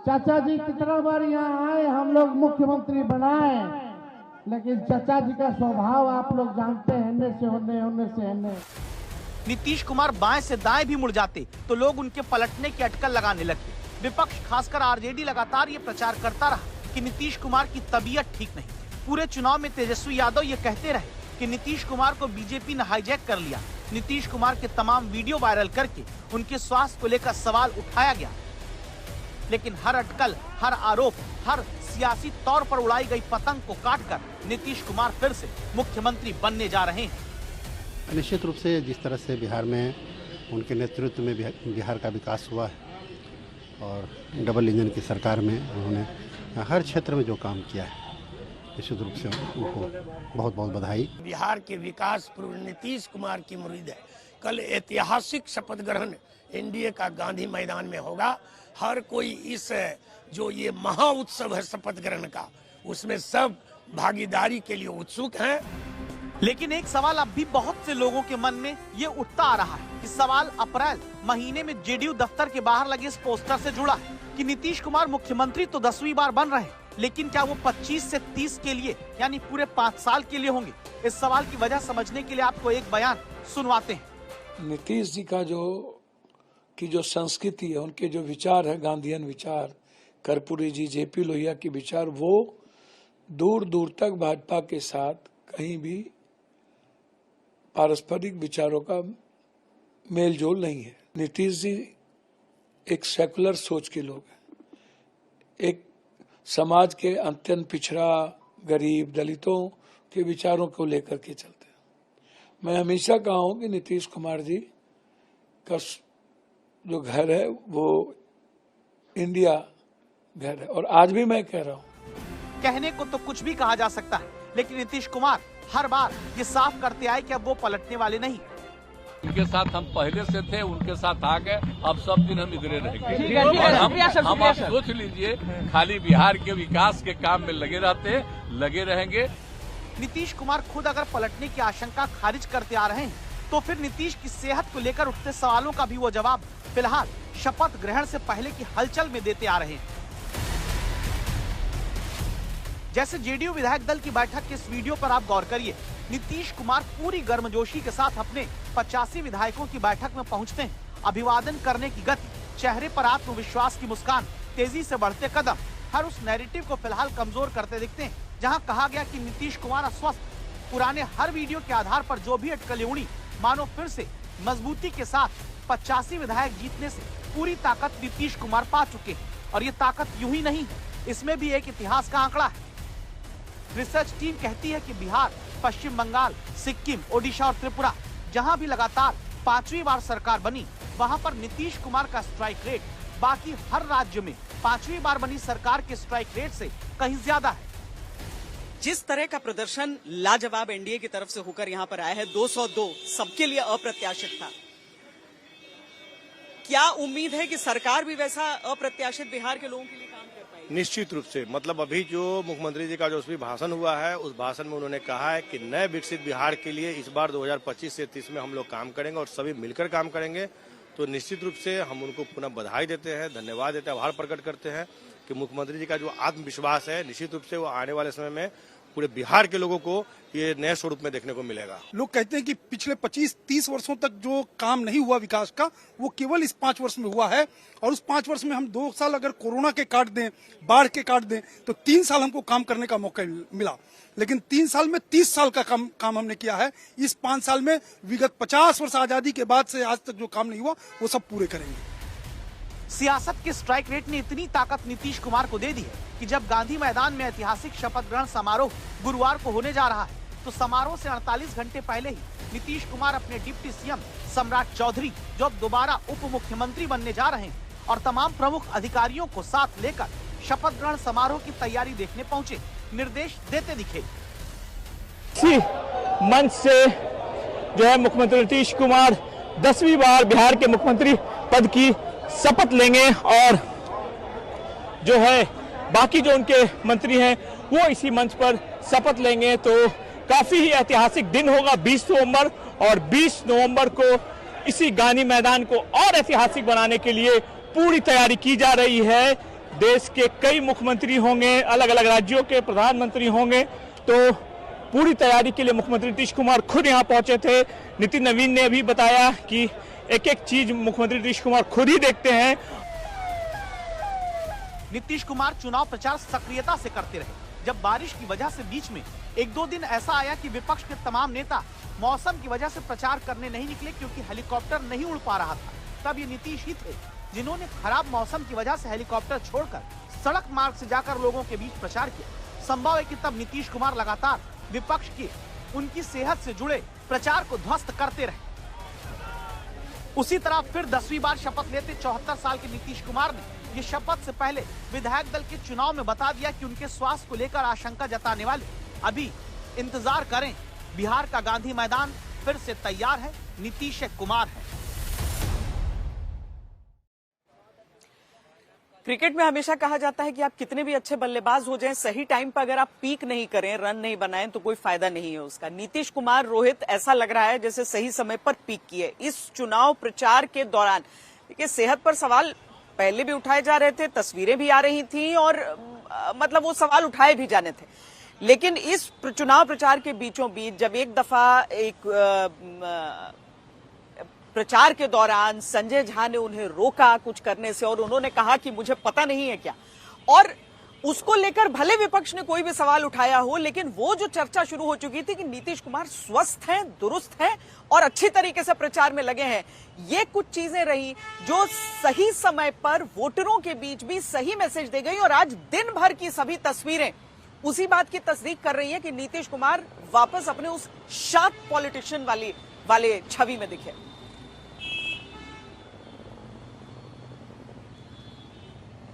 चाचा जी कितना बार यहाँ आए, हम लोग मुख्यमंत्री बनाए, लेकिन चाचा जी का स्वभाव आप लोग जानते हैं, हिन्ने से होने, होने से हिन्ने। नीतीश कुमार बाएं से दाएं भी मुड़ जाते तो लोग उनके पलटने की अटकल लगाने लगते। विपक्ष खासकर आरजेडी लगातार ये प्रचार करता रहा कि नीतीश कुमार की तबीयत ठीक नहीं। पूरे चुनाव में तेजस्वी यादव ये कहते रहे कि नीतीश कुमार को बीजेपी ने हाईजैक कर लिया। नीतीश कुमार के तमाम वीडियो वायरल करके उनके स्वास्थ्य को लेकर सवाल उठाया गया, लेकिन हर अटकल, हर आरोप, हर सियासी तौर पर उड़ाई गई पतंग को काटकर नीतीश कुमार फिर से मुख्यमंत्री बनने जा रहे हैं। निश्चित रूप से जिस तरह से बिहार में उनके नेतृत्व में बिहार का विकास हुआ है और डबल इंजन की सरकार में उन्होंने हर क्षेत्र में जो काम किया है, निश्चित रूप से उनको बहुत बहुत बधाई। बिहार के विकास पूर्व नीतीश कुमार की मुरीद है। कल ऐतिहासिक शपथ ग्रहण एनडीए का गांधी मैदान में होगा। हर कोई इस जो ये महा उत्सव है शपथ ग्रहण का, उसमें सब भागीदारी के लिए उत्सुक हैं। लेकिन एक सवाल अब भी बहुत से लोगों के मन में ये उठता आ रहा है कि सवाल अप्रैल महीने में जेडीयू दफ्तर के बाहर लगे इस पोस्टर से जुड़ा है कि नीतीश कुमार मुख्यमंत्री तो 10वीं बार बन रहे हैं, लेकिन क्या वो 25 से 30 के लिए यानी पूरे 5 साल के लिए होंगे? इस सवाल की वजह समझने के लिए आपको एक बयान सुनवाते हैं। नीतीश जी का जो संस्कृति है, उनके जो विचार है, गांधीयन विचार, कर्पूरी जी, जेपी लोहिया के विचार, वो दूर दूर तक भाजपा के साथ कहीं भी पारस्परिक विचारों का मेल जोल नहीं है। नीतीश जी एक सेकुलर सोच के लोग हैं, एक समाज के अत्यंत पिछड़ा, गरीब, दलितों के विचारों को लेकर के चलते हैं। मैं हमेशा कहा हूं कि नीतीश कुमार जी का जो घर है वो इंडिया घर है, और आज भी मैं कह रहा हूं। कहने को तो कुछ भी कहा जा सकता है, लेकिन नीतीश कुमार हर बार ये साफ करते आए कि अब वो पलटने वाले नहीं। उनके साथ हम पहले से थे, उनके साथ आ गए, अब सब दिन हम इधरे रहेंगे। और हम आप सोच लीजिए, खाली बिहार के विकास के काम में लगे रहते हैं, लगे रहेंगे। नीतीश कुमार खुद अगर पलटने की आशंका खारिज करते आ रहे हैं, तो फिर नीतीश की सेहत को लेकर उठते सवालों का भी वो जवाब फिलहाल शपथ ग्रहण से पहले की हलचल में देते आ रहे हैं। जैसे जेडीयू विधायक दल की बैठक के इस वीडियो पर आप गौर करिए। नीतीश कुमार पूरी गर्मजोशी के साथ अपने 85 विधायकों की बैठक में पहुंचते हैं। अभिवादन करने की गति, चेहरे पर आत्मविश्वास की मुस्कान, तेजी से बढ़ते कदम हर उस नैरेटिव को फिलहाल कमजोर करते दिखते हैं जहां कहा गया कि नीतीश कुमार अस्वस्थ। पुराने हर वीडियो के आधार पर जो भी अटकलें उड़ी, मानो फिर से मजबूती के साथ 85 विधायक जीतने से पूरी ताकत नीतीश कुमार पा चुके हैं। और ये ताकत यूं ही नहीं है, इसमें भी एक इतिहास का आंकड़ा है। रिसर्च टीम कहती है कि बिहार, पश्चिम बंगाल, सिक्किम, ओडिशा और त्रिपुरा जहां भी लगातार 5वीं बार सरकार बनी, वहां पर नीतीश कुमार का स्ट्राइक रेट बाकी हर राज्य में 5वीं बार बनी सरकार के स्ट्राइक रेट से कहीं ज्यादा है। जिस तरह का प्रदर्शन लाजवाब एनडीए की तरफ से होकर यहां पर आया है, 202 सबके लिए अप्रत्याशित था। क्या उम्मीद है कि सरकार भी वैसा अप्रत्याशित बिहार के लोगों के लिए काम कर पाएगी? निश्चित रूप से। मतलब अभी जो मुख्यमंत्री जी का जो उसमें भाषण हुआ है, उस भाषण में उन्होंने कहा है कि नए विकसित बिहार के लिए इस बार 2025 से 30 में हम लोग काम करेंगे और सभी मिलकर काम करेंगे। तो निश्चित रूप से हम उनको पुनः बधाई देते हैं, धन्यवाद देते हैं, आभार प्रकट करते हैं कि मुख्यमंत्री जी का जो आत्मविश्वास है, निश्चित रूप से वो आने वाले समय में पूरे बिहार के लोगों को ये नए स्वरूप में देखने को मिलेगा। लोग कहते हैं कि पिछले 25-30 वर्षों तक जो काम नहीं हुआ विकास का, वो केवल इस 5 वर्ष में हुआ है। और उस 5 वर्ष में हम 2 साल अगर कोरोना के काट दें, बाढ़ के काट दें, तो 3 साल हमको काम करने का मौका मिला। लेकिन 3 साल में 30 साल का काम हमने किया है। इस 5 साल में विगत 50 वर्ष आजादी के बाद से आज तक जो काम नहीं हुआ, वो सब पूरे करेंगे। सियासत के स्ट्राइक रेट ने इतनी ताकत नीतीश कुमार को दे दी है कि जब गांधी मैदान में ऐतिहासिक शपथ ग्रहण समारोह गुरुवार को होने जा रहा है, तो समारोह से 48 घंटे पहले ही नीतीश कुमार अपने डिप्टी सीएम सम्राट चौधरी, जो अब दोबारा उप मुख्यमंत्री बनने जा रहे हैं, और तमाम प्रमुख अधिकारियों को साथ लेकर शपथ ग्रहण समारोह की तैयारी देखने पहुंचे, निर्देश देते दिखे। इसी मंच से जो है मुख्यमंत्री नीतीश कुमार 10वीं बार बिहार के मुख्यमंत्री पद की शपथ लेंगे और जो है बाकी जो उनके मंत्री हैं वो इसी मंच पर शपथ लेंगे। तो काफी ही ऐतिहासिक दिन होगा 20 नवंबर, और 20 नवंबर को इसी गांधी मैदान को और ऐतिहासिक बनाने के लिए पूरी तैयारी की जा रही है। देश के कई मुख्यमंत्री होंगे, अलग अलग राज्यों के प्रधानमंत्री होंगे, तो पूरी तैयारी के लिए मुख्यमंत्री नीतीश कुमार खुद यहां पहुंचे थे। नितिन नवीन ने अभी बताया कि एक एक चीज मुख्यमंत्री नीतीश कुमार खुद ही देखते हैं। नीतीश कुमार चुनाव प्रचार सक्रियता से करते रहे। जब बारिश की वजह से बीच में एक दो दिन ऐसा आया कि विपक्ष के तमाम नेता मौसम की वजह से प्रचार करने नहीं निकले क्योंकि हेलीकॉप्टर नहीं उड़ पा रहा था, तब ये नीतीश ही थे जिन्होंने खराब मौसम की वजह से हेलीकॉप्टर छोड़कर सड़क मार्ग से जाकर लोगों के बीच प्रचार किया। संभव है कि तब नीतीश कुमार लगातार विपक्ष की उनकी सेहत से जुड़े प्रचार को ध्वस्त करते रहे। उसी तरह फिर 10वीं बार शपथ लेते 74 साल के नीतीश कुमार ने ये शपथ से पहले विधायक दल के चुनाव में बता दिया कि उनके स्वास्थ्य को लेकर आशंका जताने वाले अभी इंतजार करें। बिहार का गांधी मैदान फिर से तैयार है, नीतीश कुमार है। क्रिकेट में हमेशा कहा जाता है कि आप कितने भी अच्छे बल्लेबाज हो जाएं, सही टाइम पर अगर आप पीक नहीं करें, रन नहीं बनाएं तो कोई फायदा नहीं है उसका। नीतीश कुमार, रोहित, ऐसा लग रहा है जैसे सही समय पर पीक किए। इस चुनाव प्रचार के दौरान देखिए सेहत पर सवाल पहले भी उठाए जा रहे थे, तस्वीरें भी आ रही थी और मतलब वो सवाल उठाए भी जाने थे, लेकिन इस चुनाव प्रचार के बीचों बीच जब एक दफा एक प्रचार के दौरान संजय झा ने उन्हें रोका कुछ करने से और उन्होंने कहा कि मुझे पता नहीं है क्या, और उसको लेकर भले विपक्ष ने कोई भी सवाल उठाया हो, लेकिन वो जो चर्चा शुरू हो चुकी थी कि नीतीश कुमार स्वस्थ हैं, दुरुस्त हैं और अच्छी तरीके से प्रचार में लगे हैं, ये कुछ चीजें रही जो सही समय पर वोटरों के बीच भी सही मैसेज दे गई। और आज दिन भर की सभी तस्वीरें उसी बात की तस्दीक कर रही है कि नीतीश कुमार वापस अपने उस शार्प पॉलिटिशियन वाले छवि में दिखे।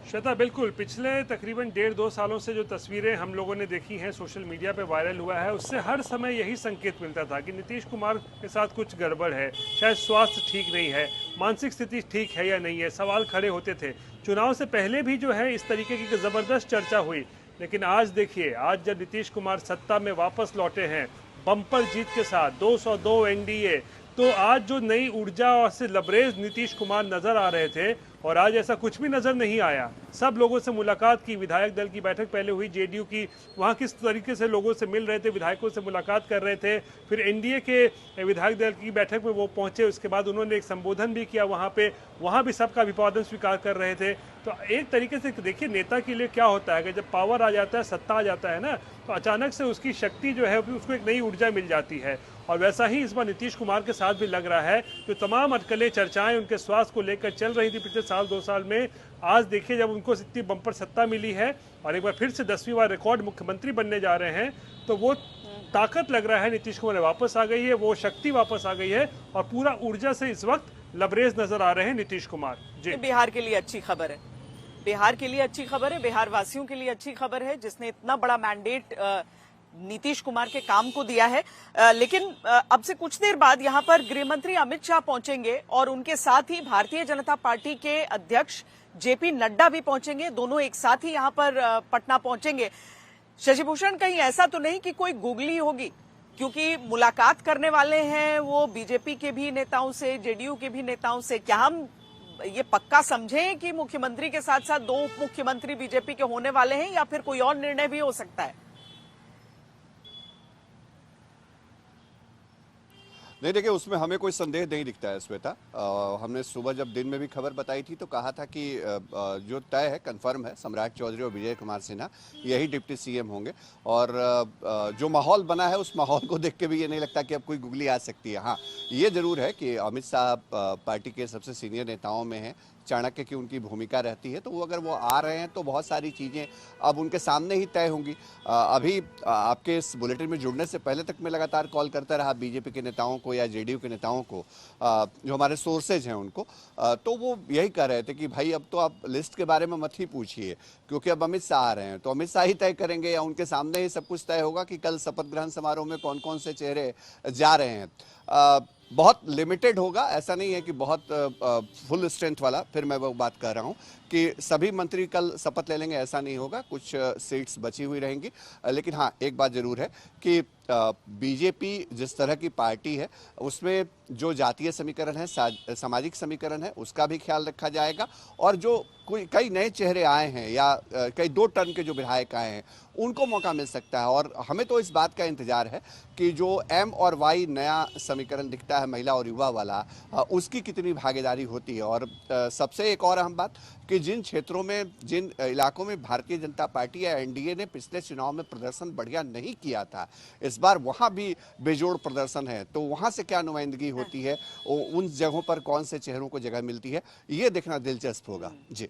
श्वेता, बिल्कुल पिछले तकरीबन 1.5-2 सालों से जो तस्वीरें हम लोगों ने देखी हैं, सोशल मीडिया पे वायरल हुआ है, उससे हर समय यही संकेत मिलता था कि नीतीश कुमार के साथ कुछ गड़बड़ है, शायद स्वास्थ्य ठीक नहीं है, मानसिक स्थिति ठीक है या नहीं है, सवाल खड़े होते थे। चुनाव से पहले भी जो है इस तरीके की जबरदस्त चर्चा हुई, लेकिन आज देखिए, आज जब नीतीश कुमार सत्ता में वापस लौटे हैं बम्पर जीत के साथ 202 एनडीए, तो आज जो नई ऊर्जा से लबरेज नीतीश कुमार नजर आ रहे थे और आज ऐसा कुछ भी नजर नहीं आया। सब लोगों से मुलाकात की, विधायक दल की बैठक पहले हुई जेडीयू की, वहां किस तरीके से लोगों से मिल रहे थे, विधायकों से मुलाकात कर रहे थे, फिर एनडीए के विधायक दल की बैठक में वो पहुंचे, उसके बाद उन्होंने एक संबोधन भी किया वहां भी सबका अभिवादन स्वीकार कर रहे थे। तो एक तरीके से देखिए नेता के लिए क्या होता है कि जब पावर आ जाता है, सत्ता आ जाता है ना, तो अचानक से उसकी शक्ति जो है उसको एक नई ऊर्जा मिल जाती है। और वैसा ही इस बार नीतीश कुमार के साथ भी लग रहा है। जो तमाम अटकलें, चर्चाएं उनके स्वास्थ्य को लेकर चल रही थी पिछले 1-2 साल में, आज देखिए जब उनको इतनी बम्पर सत्ता मिली है और एक बार फिर से 10वीं बार रिकॉर्ड मुख्यमंत्री बनने जा रहे हैं, तो वो ताकत लग रहा है नीतीश कुमार वापस आ गई है, वो शक्ति वापस आ गई है और पूरा ऊर्जा से इस वक्त लबरेज नजर आ रहे हैं नीतीश कुमार जी। बिहार के लिए अच्छी खबर है, बिहार के लिए अच्छी खबर है, बिहार वासियों के लिए अच्छी खबर है, जिसने इतना बड़ा मैंडेट नीतीश कुमार के काम को दिया है। लेकिन अब से कुछ देर बाद यहां पर गृह मंत्री अमित शाह पहुंचेंगे और उनके साथ ही भारतीय जनता पार्टी के अध्यक्ष जेपी नड्डा भी पहुंचेंगे। दोनों एक साथ ही यहां पर पटना पहुंचेंगे। शशि भूषण, कहीं ऐसा तो नहीं कि कोई गुगली होगी, क्योंकि मुलाकात करने वाले हैं वो बीजेपी के भी नेताओं से, जेडीयू के भी नेताओं से। क्या हम ये पक्का समझें कि मुख्यमंत्री के साथ साथ 2 उप मुख्यमंत्री बीजेपी के होने वाले हैं या फिर कोई और निर्णय भी हो सकता है? नहीं, देखिए उसमें हमें कोई संदेह नहीं दिखता है श्वेता। हमने सुबह जब दिन में भी खबर बताई थी तो कहा था कि जो तय है, कंफर्म है, सम्राट चौधरी और विजय कुमार सिन्हा यही डिप्टी सीएम होंगे। और जो माहौल बना है उस माहौल को देख के भी ये नहीं लगता कि अब कोई गुगली आ सकती है। हाँ, ये जरूर है कि अमित शाह पार्टी के सबसे सीनियर नेताओं में हैं, चाणक्य की उनकी भूमिका रहती है, तो वो अगर वो आ रहे हैं तो बहुत सारी चीज़ें अब उनके सामने ही तय होंगी। अभी आपके इस बुलेटिन में जुड़ने से पहले तक मैं लगातार कॉल करता रहा बीजेपी के नेताओं को या जेडीयू के नेताओं को, जो हमारे सोर्सेज हैं उनको, तो वो यही कह रहे थे कि भाई अब तो आप लिस्ट के बारे में मत ही पूछिए, क्योंकि अब अमित शाह आ रहे हैं, तो अमित शाह ही तय करेंगे या उनके सामने ही सब कुछ तय होगा कि कल शपथ ग्रहण समारोह में कौन कौन से चेहरे जा रहे हैं। बहुत लिमिटेड होगा, ऐसा नहीं है कि बहुत फुल स्ट्रेंथ वाला। फिर मैं वो बात कर रहा हूँ कि सभी मंत्री कल शपथ ले लेंगे, ऐसा नहीं होगा, कुछ सीट्स बची हुई रहेंगी। लेकिन हाँ, एक बात जरूर है कि बीजेपी जिस तरह की पार्टी है उसमें जो जातीय समीकरण है, सामाजिक समीकरण है, उसका भी ख्याल रखा जाएगा। और जो कई नए चेहरे आए हैं या कई 2 टर्म के जो विधायक आए हैं उनको मौका मिल सकता है। और हमें तो इस बात का इंतजार है कि जो एम और वाई नया समीकरण दिखता है महिला और युवा वाला, उसकी कितनी भागीदारी होती है। और सबसे एक और अहम बात कि जिन क्षेत्रों में, जिन इलाकों में भारतीय जनता पार्टी या एनडीए ने पिछले चुनाव में प्रदर्शन बढ़िया नहीं किया था, इस बार वहां भी बेजोड़ प्रदर्शन है, तो वहां से क्या नुमाइंदगी होती है, उन जगहों पर कौन से चेहरों को जगह मिलती है, ये देखना दिलचस्प होगा। जी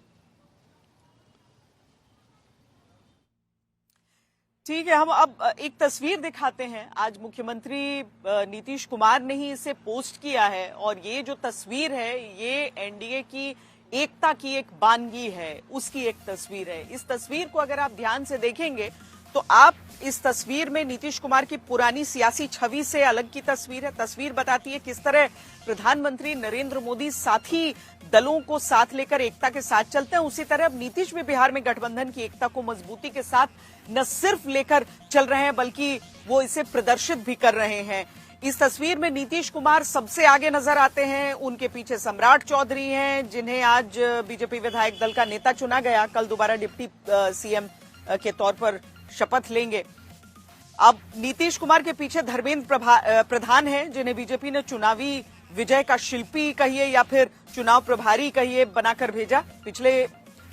ठीक है, हम अब एक तस्वीर दिखाते हैं। आज मुख्यमंत्री नीतीश कुमार ने ही इसे पोस्ट किया है और ये जो तस्वीर है ये एनडीए की एकता की एक बानगी है, उसकी एक तस्वीर है। इस तस्वीर को अगर आप ध्यान से देखेंगे तो आप इस तस्वीर में नीतीश कुमार की पुरानी सियासी छवि से अलग की तस्वीर है। तस्वीर बताती है किस तरह प्रधानमंत्री नरेंद्र मोदी साथी दलों को साथ लेकर एकता के साथ चलते हैं। उसी तरह अब नीतीश भी बिहार में गठबंधन की एकता को मजबूती के साथ न सिर्फ लेकर चल रहे हैं बल्कि वो इसे प्रदर्शित भी कर रहे हैं। इस तस्वीर में नीतीश कुमार सबसे आगे नजर आते हैं। उनके पीछे सम्राट चौधरी हैं, जिन्हें आज बीजेपी विधायक दल का नेता चुना गया। कल दोबारा डिप्टी सीएम के तौर पर शपथ लेंगे। अब नीतीश कुमार के पीछे धर्मेंद्र प्रधान हैं, जिन्हें बीजेपी ने चुनावी विजय का शिल्पी कहिए या फिर चुनाव प्रभारी कहिए बनाकर भेजा।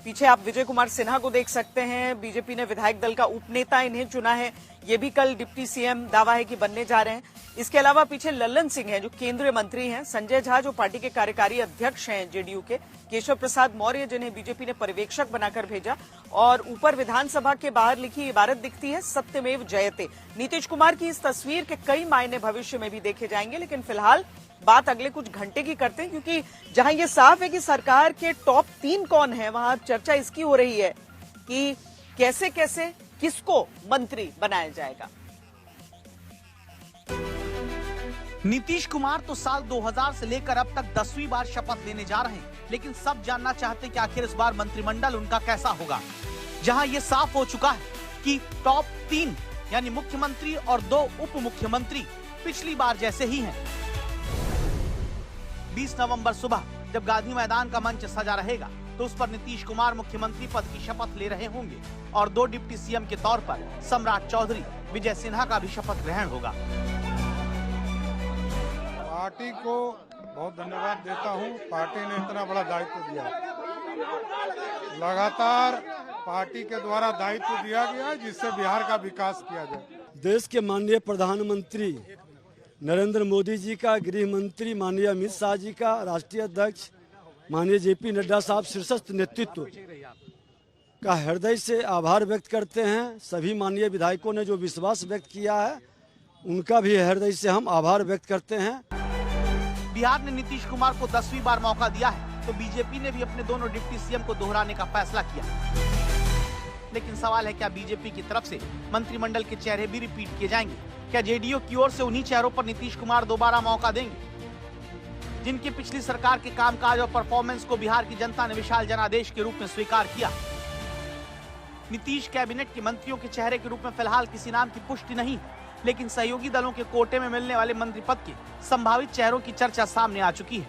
पीछे आप विजय कुमार सिन्हा को देख सकते हैं। बीजेपी ने विधायक दल का उपनेता इन्हें चुना है। ये भी कल डिप्टी सीएम दावा है कि बनने जा रहे हैं। इसके अलावा पीछे लल्लन सिंह हैं जो केंद्रीय मंत्री हैं, संजय झा जो पार्टी के कार्यकारी अध्यक्ष हैं जेडीयू के, केशव प्रसाद मौर्य जिन्हें बीजेपी ने पर्यवेक्षक बनाकर भेजा, और ऊपर विधानसभा के बाहर लिखी इबारत दिखती है सत्यमेव जयते। नीतीश कुमार की इस तस्वीर के कई मायने भविष्य में भी देखे जाएंगे, लेकिन फिलहाल बात अगले कुछ घंटे की करते हैं, क्योंकि जहां ये साफ है कि सरकार के टॉप 3 कौन है, वहां चर्चा इसकी हो रही है कि कैसे कैसे किसको मंत्री बनाया जाएगा। नीतीश कुमार तो साल 2000 से लेकर अब तक 10वीं बार शपथ लेने जा रहे हैं, लेकिन सब जानना चाहते हैं कि आखिर इस बार मंत्रिमंडल उनका कैसा होगा। जहां ये साफ हो चुका है कि टॉप 3 यानी मुख्यमंत्री और 2 उप मुख्यमंत्री पिछली बार जैसे ही हैं। 20 नवंबर सुबह जब गांधी मैदान का मंच सजा रहेगा तो उस पर नीतीश कुमार मुख्यमंत्री पद की शपथ ले रहे होंगे और 2 डिप्टी सीएम के तौर पर सम्राट चौधरी, विजय सिन्हा का भी शपथ ग्रहण होगा। पार्टी को बहुत धन्यवाद देता हूं, पार्टी ने इतना बड़ा दायित्व दिया। लगातार पार्टी के द्वारा दायित्व दिया गया जिससे बिहार का विकास किया जाए। देश के माननीय प्रधानमंत्री नरेंद्र मोदी जी का, गृह मंत्री माननीय अमित शाह जी का, राष्ट्रीय अध्यक्ष माननीय जेपी नड्डा साहब शीर्षस्थ नेतृत्व का हृदय से आभार व्यक्त करते हैं। सभी माननीय विधायकों ने जो विश्वास व्यक्त किया है उनका भी हृदय से हम आभार व्यक्त करते हैं। बिहार ने नीतीश कुमार को 10वीं बार मौका दिया है तो बीजेपी ने भी अपने दोनों डिप्टी सीएम को दोहराने का फैसला किया। लेकिन सवाल है, क्या बीजेपी की तरफ से मंत्रिमंडल के चेहरे भी रिपीट किए जाएंगे? क्या जेडीयू की ओर से उन्हीं चेहरों पर नीतीश कुमार दोबारा मौका देंगे जिनकी पिछली सरकार के कामकाज और परफॉर्मेंस को बिहार की जनता ने विशाल जनादेश के रूप में स्वीकार किया? नीतीश कैबिनेट के मंत्रियों के चेहरे के रूप में फिलहाल किसी नाम की पुष्टि नहीं, लेकिन सहयोगी दलों के कोटे में मिलने वाले मंत्री पद के संभावित चेहरों की चर्चा सामने आ चुकी है,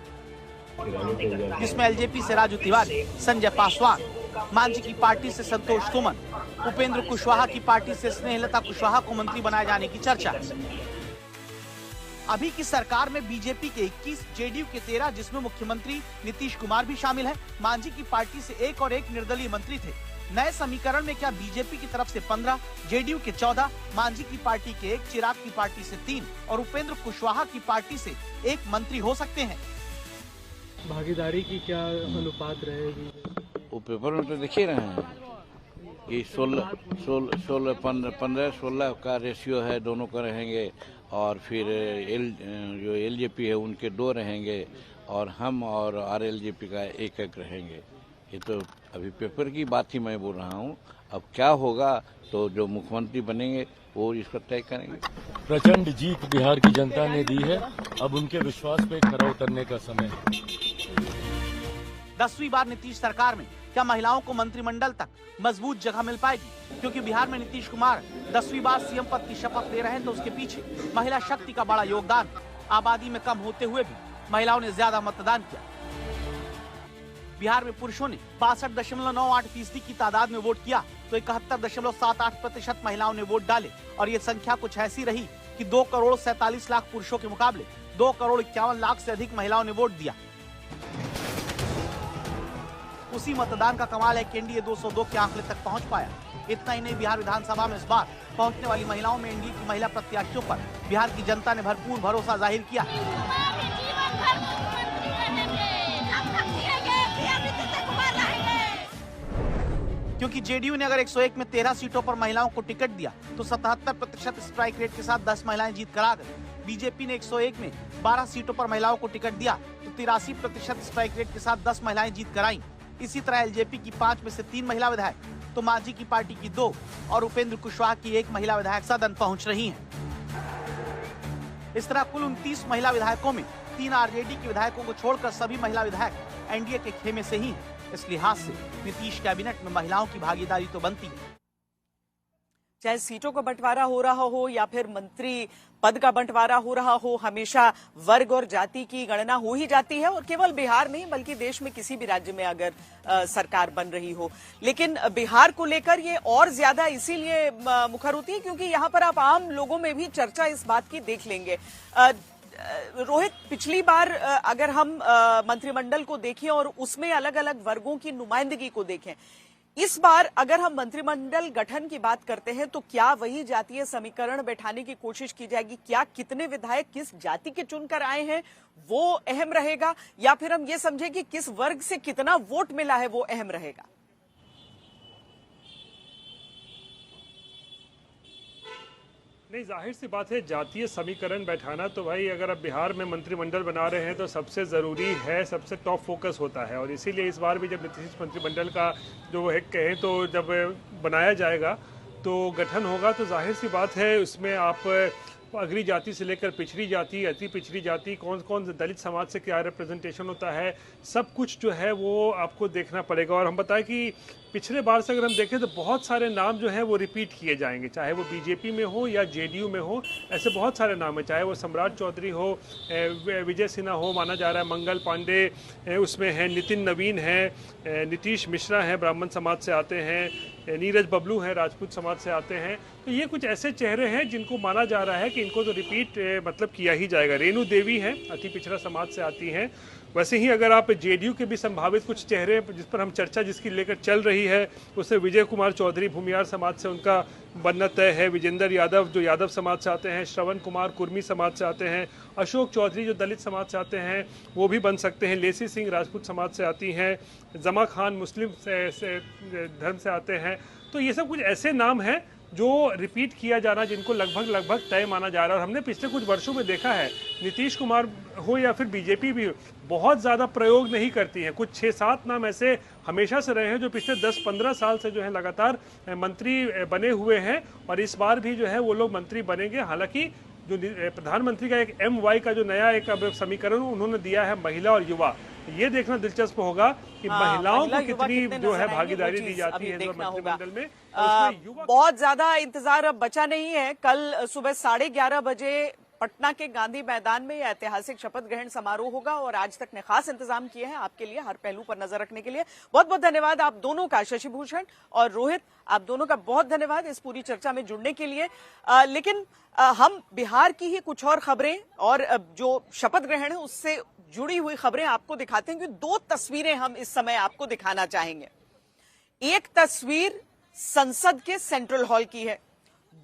जिसमें एलजेपी से राजू तिवारी, संजय पासवान, मांझी की पार्टी से संतोष सुमन, उपेंद्र कुशवाहा की पार्टी से स्नेहलता कुशवाहा को मंत्री बनाए जाने की चर्चा है। अभी की सरकार में बीजेपी के 21, जेडीयू के 13, जिसमें मुख्यमंत्री नीतीश कुमार भी शामिल है। मांझी की पार्टी से 1 और 1 निर्दलीय मंत्री थे। नए समीकरण में क्या बीजेपी की तरफ से 15, जेडीयू के 14, मांझी की पार्टी के 1, चिराग की पार्टी से 3 और उपेंद्र कुशवाहा की पार्टी से 1 मंत्री हो सकते हैं? भागीदारी की क्या अनुपात रहेगी? वो पेपर में तो देख ही रहे हैं कि 15-16 का रेशियो है, दोनों का रहेंगे। और फिर जो एलजेपी है उनके 2 रहेंगे और हम और आरएलजेपी का 1-1 रहेंगे। ये तो अभी पेपर की बात ही मैं बोल रहा हूँ। अब क्या होगा तो जो मुख्यमंत्री बनेंगे वो इसको तय करेंगे। प्रचंड जीत बिहार की जनता ने दी है, अब उनके विश्वास पे खरा उतरने का समय है। 10वीं बार नीतीश सरकार में क्या महिलाओं को मंत्रिमंडल तक मजबूत जगह मिल पाएगी? क्योंकि बिहार में नीतीश कुमार 10वीं बार सीएम पद की शपथ ले रहे हैं तो उसके पीछे महिला शक्ति का बड़ा योगदान है। आबादी में कम होते हुए भी महिलाओं ने ज्यादा मतदान किया। बिहार में पुरुषों ने 62.98% की तादाद में वोट किया तो 71.78% महिलाओं ने वोट डाले और ये संख्या कुछ ऐसी रही कि 2,47,00,000 पुरुषों के मुकाबले 2,51,00,000 से अधिक महिलाओं ने वोट दिया। उसी मतदान का कमाल है कि एनडीए 202 के आंकड़े तक पहुंच पाया। इतना ही नहीं, बिहार विधानसभा में इस बार पहुंचने वाली महिलाओं में एनडीए की महिला प्रत्याशियों पर बिहार की जनता ने भरपूर भरोसा जाहिर किया। क्योंकि जेडीयू ने अगर 101 में 13 सीटों पर महिलाओं को टिकट दिया तो 77% स्ट्राइक रेट के साथ 10 महिलाएं जीत कर आ गई। बीजेपी ने 101 में 12 सीटों पर महिलाओं को टिकट दिया तो 83% स्ट्राइक रेट के साथ 10 महिलाएं जीत कर आईं। इसी तरह एलजेपी की 5 में से 3 महिला विधायक, तो मांझी की पार्टी की 2 और उपेंद्र कुशवाहा की 1 महिला विधायक सदन पहुंच रही हैं। इस तरह कुल 29 महिला विधायकों में 3 आरजेडी के विधायकों को छोड़कर सभी महिला विधायक एनडीए के खेमे से ही। इस लिहाज से नीतीश कैबिनेट में महिलाओं की भागीदारी तो बनती है। चाहे सीटों का बंटवारा हो रहा हो या फिर मंत्री पद का बंटवारा हो रहा हो, हमेशा वर्ग और जाति की गणना हो ही जाती है। और केवल बिहार नहीं बल्कि देश में किसी भी राज्य में अगर सरकार बन रही हो, लेकिन बिहार को लेकर ये और ज्यादा इसीलिए मुखर होती है क्योंकि यहाँ पर आप आम लोगों में भी चर्चा इस बात की देख लेंगे। रोहित, पिछली बार अगर हम मंत्रिमंडल को देखें और उसमें अलग अलग वर्गों की नुमाइंदगी को देखें, इस बार अगर हम मंत्रिमंडल गठन की बात करते हैं तो क्या वही जातीय समीकरण बैठाने की कोशिश की जाएगी? क्या कितने विधायक किस जाति के चुनकर आए हैं वो अहम रहेगा, या फिर हम ये समझें कि किस वर्ग से कितना वोट मिला है वो अहम रहेगा? नहीं, जाहिर सी बात है जातीय समीकरण बैठाना तो भाई अगर अब बिहार में मंत्रिमंडल बना रहे हैं तो सबसे ज़रूरी है, सबसे टॉप फोकस होता है। और इसीलिए इस बार भी जब नीतीश मंत्रिमंडल का जो है कहें तो जब बनाया जाएगा तो गठन होगा तो जाहिर सी बात है उसमें आप अगली जाति से लेकर पिछड़ी जाति, अति पिछड़ी जाति, कौन कौन दलित समाज से क्या रिप्रेजेंटेशन होता है, सब कुछ जो है वो आपको देखना पड़ेगा। और हम बताएं कि पिछले बार से अगर हम देखें तो बहुत सारे नाम जो हैं वो रिपीट किए जाएंगे, चाहे वो बीजेपी में हो या जेडीयू में हो। ऐसे बहुत सारे नाम हैं, चाहे वो सम्राट चौधरी हो, विजय सिन्हा हो, माना जा रहा है मंगल पांडे उसमें है, नितिन नवीन है, नीतीश मिश्रा है, ब्राह्मण समाज से आते हैं, नीरज बबलू है, राजपूत समाज से आते हैं। तो ये कुछ ऐसे चेहरे हैं जिनको माना जा रहा है कि इनको तो रिपीट मतलब किया ही जाएगा। रेणु देवी है, अति पिछड़ा समाज से आती हैं। वैसे ही अगर आप जेडीयू के भी संभावित कुछ चेहरे जिस पर हम चर्चा जिसकी लेकर चल रही है, उससे विजय कुमार चौधरी भूमियार समाज से उनका बनना तय है, विजेंद्र यादव जो यादव समाज से आते हैं, श्रवण कुमार कुर्मी समाज से आते हैं, अशोक चौधरी जो दलित समाज से आते हैं वो भी बन सकते हैं, लेसी सिंह राजपूत समाज से आती हैं, जमा खान मुस्लिम से धर्म से आते हैं। तो ये सब कुछ ऐसे नाम हैं जो रिपीट किया जाना, जिनको लगभग तय माना जा रहा है। और हमने पिछले कुछ वर्षों में देखा है नीतीश कुमार हो या फिर बीजेपी भी बहुत ज़्यादा प्रयोग नहीं करती है। कुछ 6-7 नाम ऐसे हमेशा से रहे हैं जो पिछले 10-15 साल से जो है लगातार मंत्री बने हुए हैं और इस बार भी जो है वो लोग मंत्री बनेंगे। हालांकि जो प्रधानमंत्री का एक MY का जो नया एक समीकरण उन्होंने दिया है महिला और युवा, ये देखना दिलचस्प होगा कि महिलाओं को कितनी जो है भागीदारी दी जाती है मंत्रिमंडल में। बहुत ज्यादा इंतजार अब बचा नहीं है। कल सुबह 11:30 बजे पटना के गांधी मैदान में ऐतिहासिक शपथ ग्रहण समारोह होगा और आज तक ने खास इंतजाम किए हैं आपके लिए, हर पहलू पर नजर रखने के लिए। बहुत बहुत धन्यवाद आप दोनों का, शशि भूषण और रोहित, आप दोनों का बहुत धन्यवाद इस पूरी चर्चा में जुड़ने के लिए। लेकिन हम बिहार की ही कुछ और खबरें और जो शपथ ग्रहण है उससे जुड़ी हुई खबरें आपको दिखाते हैं कि 2 तस्वीरें हम इस समय आपको दिखाना चाहेंगे। एक तस्वीर संसद के सेंट्रल हॉल की है,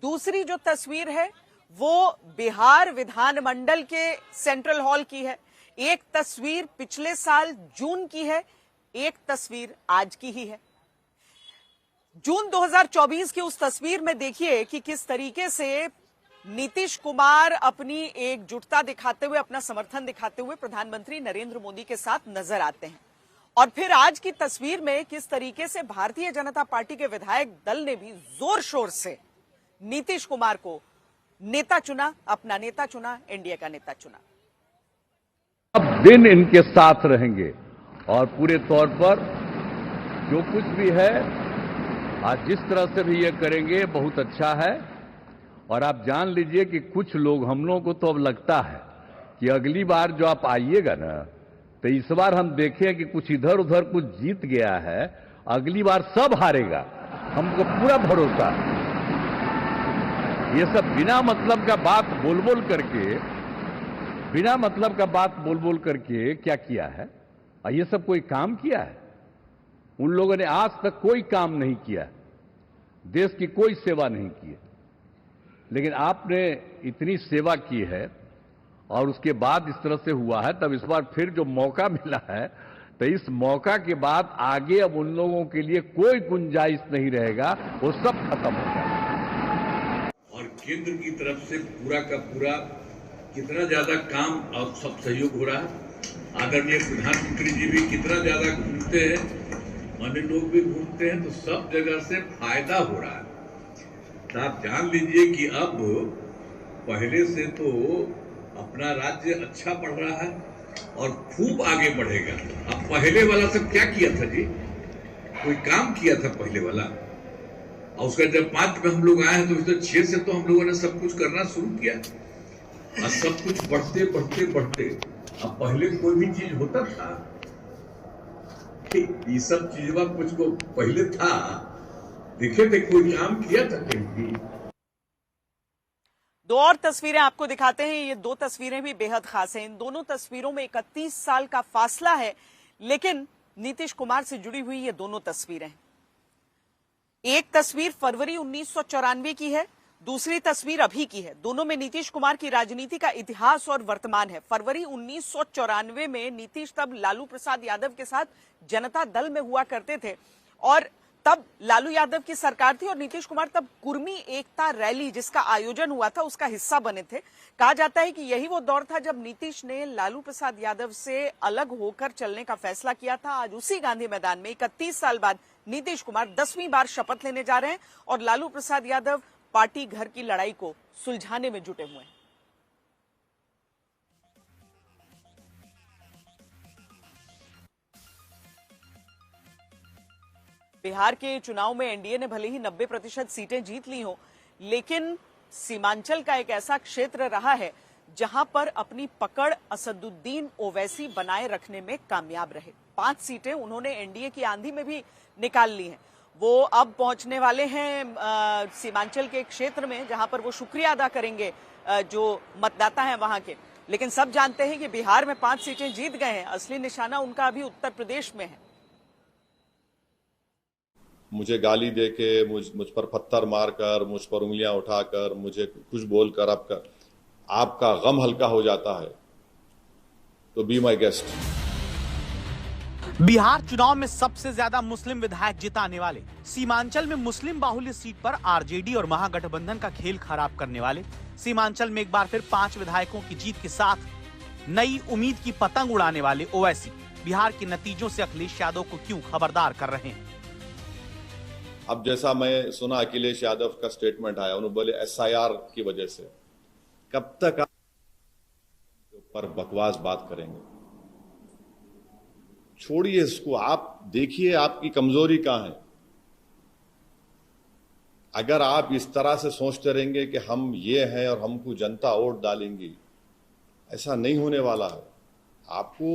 दूसरी जो तस्वीर है वो बिहार विधानमंडल के सेंट्रल हॉल की है। एक तस्वीर पिछले साल जून की है, एक तस्वीर आज की ही है। जून 2024 की उस तस्वीर में देखिए कि किस तरीके से नीतीश कुमार अपनी एकजुटता दिखाते हुए, अपना समर्थन दिखाते हुए प्रधानमंत्री नरेंद्र मोदी के साथ नजर आते हैं। और फिर आज की तस्वीर में किस तरीके से भारतीय जनता पार्टी के विधायक दल ने भी जोर शोर से नीतीश कुमार को नेता चुना, अपना नेता चुना, एनडीए का नेता चुना। अब दिन इनके साथ रहेंगे और पूरे तौर पर जो कुछ भी है आज जिस तरह से भी ये करेंगे बहुत अच्छा है। और आप जान लीजिए कि कुछ लोग, हम लोगों को तो अब लगता है कि अगली बार जो आप आइएगा ना, तो इस बार हम देखें कि कुछ इधर उधर कुछ जीत गया है, अगली बार सब हारेगा, हमको पूरा भरोसा है। ये सब बिना मतलब का बात बोल बोल करके क्या किया है? और ये सब कोई काम किया है? उन लोगों ने आज तक कोई काम नहीं किया, देश की कोई सेवा नहीं की है। लेकिन आपने इतनी सेवा की है और उसके बाद इस तरह से हुआ है, तब इस बार फिर जो मौका मिला है, तो इस मौका के बाद आगे अब उन लोगों के लिए कोई गुंजाइश नहीं रहेगा, वो सब खत्म हो जाएगा। और केंद्र की तरफ से पूरा का पूरा कितना ज्यादा काम और सब सहयोग हो रहा है। आदरणीय प्रधानमंत्री जी भी कितना ज्यादा घूमते हैं, अन्य लोग भी घूमते हैं, तो सब जगह से फायदा हो रहा है। तो आप जान लीजिए कि अब पहले से तो अपना राज्य अच्छा बढ़ रहा है और खूब आगे बढ़ेगा। अब पहले वाला सब क्या किया था जी? कोई काम किया था पहले वाला? और उसका जब 5 में हम लोग आए हैं तो 6 से तो हम लोगों ने सब कुछ करना शुरू किया और सब कुछ बढ़ते बढ़ते बढ़ते अब पहले कोई भी चीज होता था? ये सब चीजवा कुछ को पहले था, देखे थे कोई काम किया था कहीं? दो और तस्वीरें आपको दिखाते हैं। ये दो तस्वीरें भी बेहद खास हैं। इन दोनों तस्वीरों में 31 साल का फासला है, लेकिन नीतीश कुमार से जुड़ी हुई ये दोनों तस्वीरें। एक तस्वीर फरवरी 1994 की है, दूसरी तस्वीर अभी की है। दोनों में नीतीश कुमार की राजनीति का इतिहास और वर्तमान है। फरवरी 1994 में नीतीश तब लालू प्रसाद यादव के साथ जनता दल में हुआ करते थे और तब लालू यादव की सरकार थी और नीतीश कुमार तब कुर्मी एकता रैली जिसका आयोजन हुआ था उसका हिस्सा बने थे। कहा जाता है कि यही वो दौर था जब नीतीश ने लालू प्रसाद यादव से अलग होकर चलने का फैसला किया था। आज उसी गांधी मैदान में 31 साल बाद नीतीश कुमार 10वीं बार शपथ लेने जा रहे हैं और लालू प्रसाद यादव पार्टी घर की लड़ाई को सुलझाने में जुटे हुए हैं। बिहार के चुनाव में एनडीए ने भले ही 90% सीटें जीत ली हो, लेकिन सीमांचल का एक ऐसा क्षेत्र रहा है जहां पर अपनी पकड़ असदुद्दीन ओवैसी बनाए रखने में कामयाब रहे। 5 सीटें उन्होंने एनडीए की आंधी में भी निकाल ली हैं। वो अब पहुंचने वाले हैं सीमांचल के क्षेत्र में जहां पर वो शुक्रिया अदा करेंगे जो मतदाता हैं वहां के। लेकिन सब जानते हैं कि बिहार में 5 सीटें जीत गए हैं, असली निशाना उनका अभी उत्तर प्रदेश में है। मुझे गाली देके, मुझ पर पत्थर मारकर, मुझ पर उंगलियां उठाकर, मुझे कुछ बोलकर आपका गम हल्का हो जाता है तो बी माई गेस्ट। बिहार चुनाव में सबसे ज्यादा मुस्लिम विधायक जिताने वाले, सीमांचल में मुस्लिम बाहुल्य सीट पर आरजेडी और महागठबंधन का खेल खराब करने वाले, सीमांचल में एक बार फिर 5 विधायकों की जीत के साथ नई उम्मीद की पतंग उड़ाने वाले ओवैसी बिहार के नतीजों से अखिलेश यादव को क्यों खबरदार कर रहे हैं? अब जैसा मैं सुना अखिलेश यादव का स्टेटमेंट आया, उन्होंने बोले एसआईआर की वजह से, कब तक आप पर बकवास बात करेंगे? छोड़िए इसको, आप देखिए आपकी कमजोरी कहां है। अगर आप इस तरह से सोचते रहेंगे कि हम ये हैं और हमको जनता वोट डालेंगी, ऐसा नहीं होने वाला है। आपको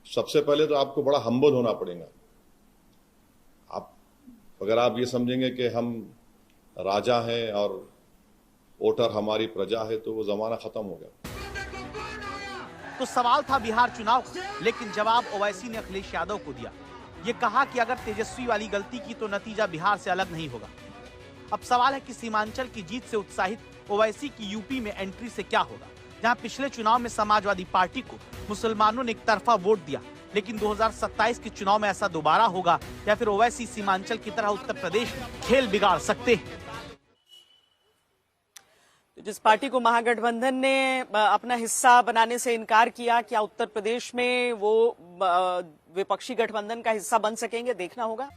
सबसे पहले तो आपको बड़ा हम्बल होना पड़ेगा। अगर आप ये समझेंगे कि हम राजा हैं और वोटर हमारी प्रजा है तो वो जमाना खत्म हो गया। तो सवाल था बिहार चुनाव का, लेकिन जवाब ओवैसी ने अखिलेश यादव को दिया। ये कहा कि अगर तेजस्वी वाली गलती की तो नतीजा बिहार से अलग नहीं होगा। अब सवाल है कि सीमांचल की जीत से उत्साहित ओवैसी की यूपी में एंट्री से क्या होगा, जहां पिछले चुनाव में समाजवादी पार्टी को मुसलमानों ने एक तरफा वोट दिया, लेकिन 2027 के चुनाव में ऐसा दोबारा होगा या फिर ओवैसी सीमांचल की तरह उत्तर प्रदेश में खेल बिगाड़ सकते हैं? जिस पार्टी को महागठबंधन ने अपना हिस्सा बनाने से इनकार किया, क्या उत्तर प्रदेश में वो विपक्षी गठबंधन का हिस्सा बन सकेंगे, देखना होगा।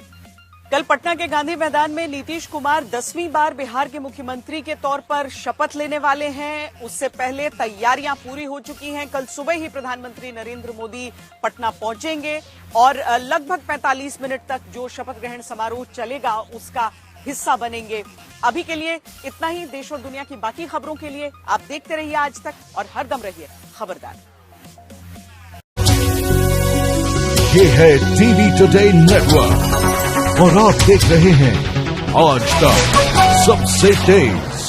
कल पटना के गांधी मैदान में नीतीश कुमार 10वीं बार बिहार के मुख्यमंत्री के तौर पर शपथ लेने वाले हैं। उससे पहले तैयारियां पूरी हो चुकी हैं। कल सुबह ही प्रधानमंत्री नरेंद्र मोदी पटना पहुंचेंगे और लगभग 45 मिनट तक जो शपथ ग्रहण समारोह चलेगा उसका हिस्सा बनेंगे। अभी के लिए इतना ही। देश और दुनिया की बाकी खबरों के लिए आप देखते रहिए आज तक और हरदम रहिए खबरदार। ये है टीवी टुडे नेटवर्क और आप देख रहे हैं आज तक सबसे तेज